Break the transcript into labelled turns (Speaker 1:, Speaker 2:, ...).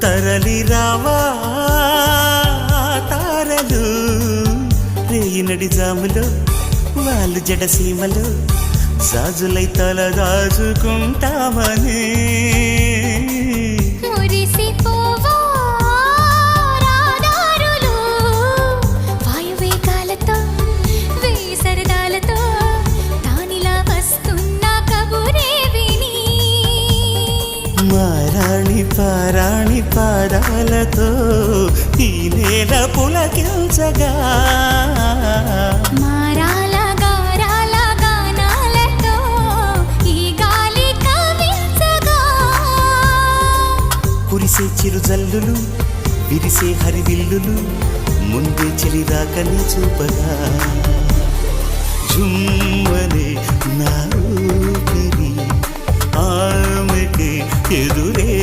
Speaker 1: తరలి రావా తారలు రేయినడి జాములో వాళ్ళు జడసీమలో సాజులై తల దాచుకుంటామని మారాణి పారాణి పాదాలతో ఈ నేల పులకించగా
Speaker 2: మారాల గారాల గానాలతో ఈ గాలి కవించగా
Speaker 1: కురిసే చిరుజల్లులు విరిసే హరివిల్లులు ముందే చెలి రాకని చూపగా జుమ్మనే నా ఊపిరి ఆమెకి ఎదురే